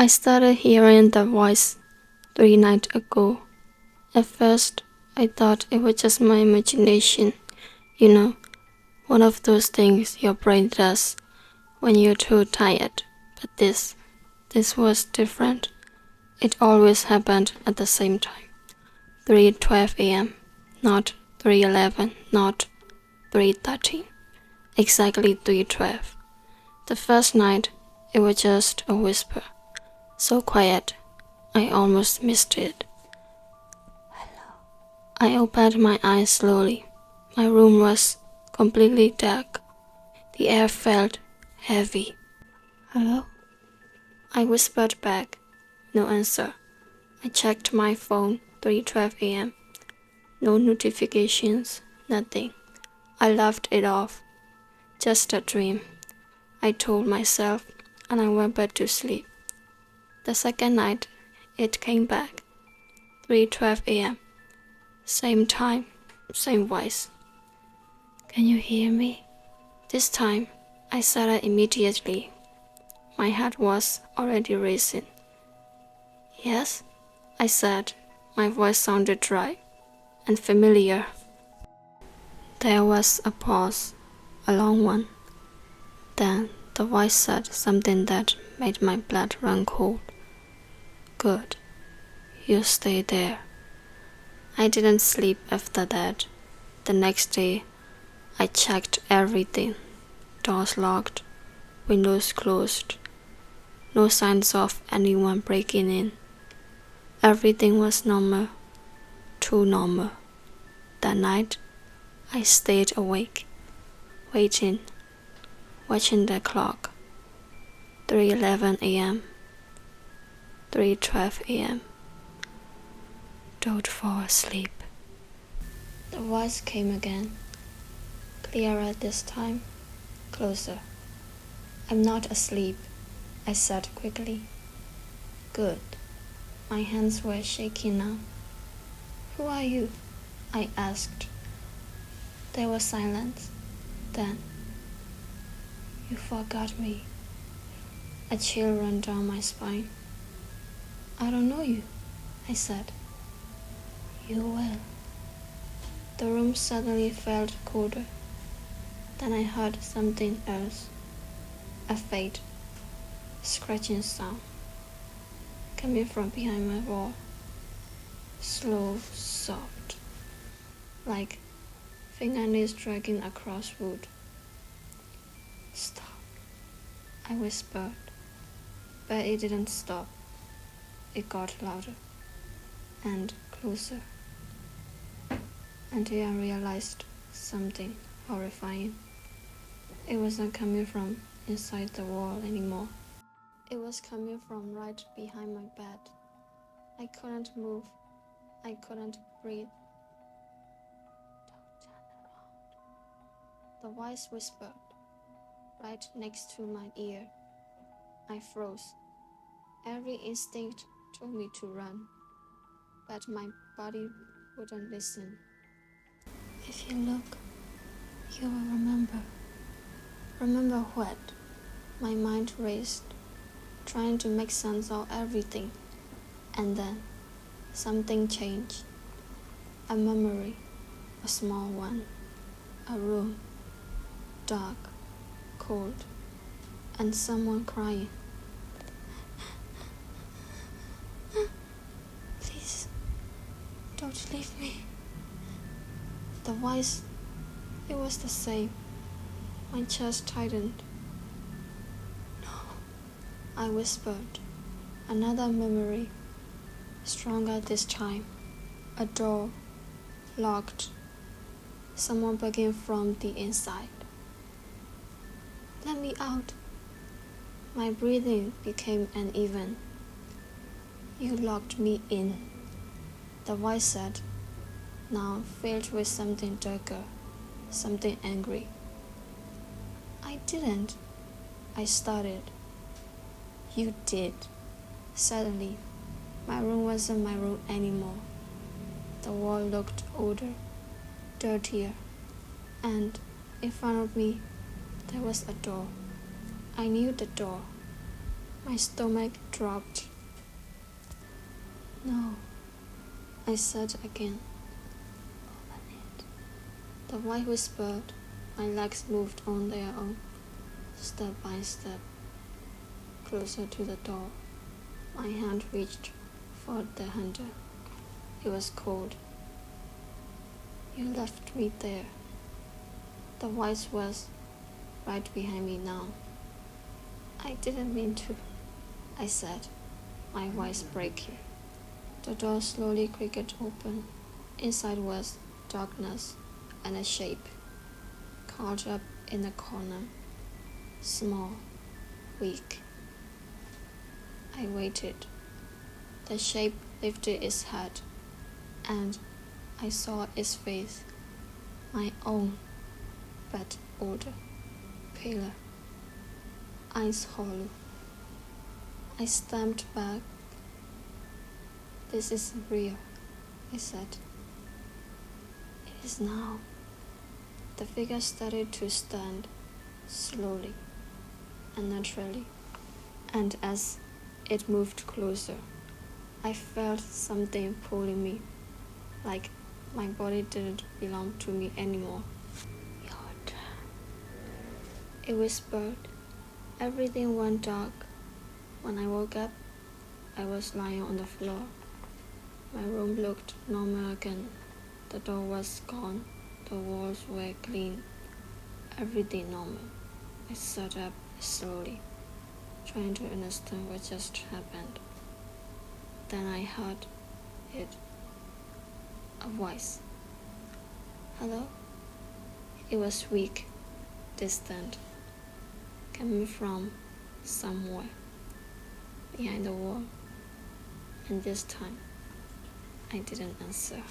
I started hearing the voice 3 nights ago. At first, I thought it was just my imagination. You know, one of those things your brain does when you're too tired. But this was different. It always happened at the same time. 3:12 a.m., not 3:11, not 3:13. Exactly 3:12. The first night, it was just a whisper. So quiet, I almost missed it. I opened my eyes slowly. My room was completely dark. The air felt heavy. Hello? I whispered back. No answer. I checked my phone, 3:12 a.m. No notifications, nothing. I laughed it off. Just a dream, I told myself, and I went back to sleep. The second night, it came back. 3:12 a.m. Same time, same voice. Can you hear me? This time, I said it immediately. My heart was already racing. Yes, I said. My voice sounded dry and familiar. There was a pause, a long one. Then the voice said something that made my blood run cold. Good. You stay there. I didn't sleep after that. The next day, I checked everything. Doors locked, windows closed. No signs of anyone breaking in. Everything was normal, too normal. That night, I stayed awake, waiting, watching the clock. 3:11 a.m., 3:12 a.m. Don't fall asleep. The voice came again, clearer this time, closer. I'm not asleep, I said quickly. Good. My hands were shaking now. Who are you? I asked. There was silence. Then, you forgot me. A chill ran down my spine. I don't know you, I said. You will. The room suddenly felt colder. Then I heard something else. A faint, scratching sound coming from behind my wall. Slow, soft, like fingernails dragging across wood. Stop, I whispered, but it didn't stop. It got louder and closer until I realized something horrifying. It wasn't coming from inside the wall anymore. It was coming from right behind my bed. I couldn't move. I couldn't breathe. Don't turn around, the voice whispered, right next to my ear. I froze. Every instinct told me to run, but my body wouldn't listen. If you look, you will remember. Remember what? My mind raced, trying to make sense of everything. And then, something changed. A memory, a small one. A room, dark, cold, and someone crying. Please, don't leave me. The voice, it was the same. My chest tightened. No, I whispered. Another memory, stronger this time. A door, locked. Someone begging from the inside. Let me out. My breathing became uneven. You locked me in, the voice said, now filled with something darker, something angry. I didn't, I started. You did. Suddenly, my room wasn't my room anymore. The wall looked older, dirtier, and in front of me, there was a door. I knew the door. My stomach dropped. No, I said again. Open it. The voice whispered. My legs moved on their own, step by step, closer to the door. My hand reached for the handle. It was cold. You left me there. The voice was right behind me now. I didn't mean to, I said, my voice breaking. The door slowly creaked open. Inside was darkness and a shape, curled up in a corner, small, weak. I waited. The shape lifted its head, and I saw its face, my own, but older, paler, eyes hollow. I stamped back. This isn't real, I said. It is now. The figure started to stand, slowly, unnaturally, and as it moved closer, I felt something pulling me, like my body didn't belong to me anymore. Your turn, it whispered. Everything went dark. When I woke up, I was lying on the floor. My room looked normal again. The door was gone. The walls were clean. Everything normal. I sat up slowly, trying to understand what just happened. Then I heard it. A voice. Hello? It was weak, distant, coming from somewhere behind the wall. And this time, I didn't answer.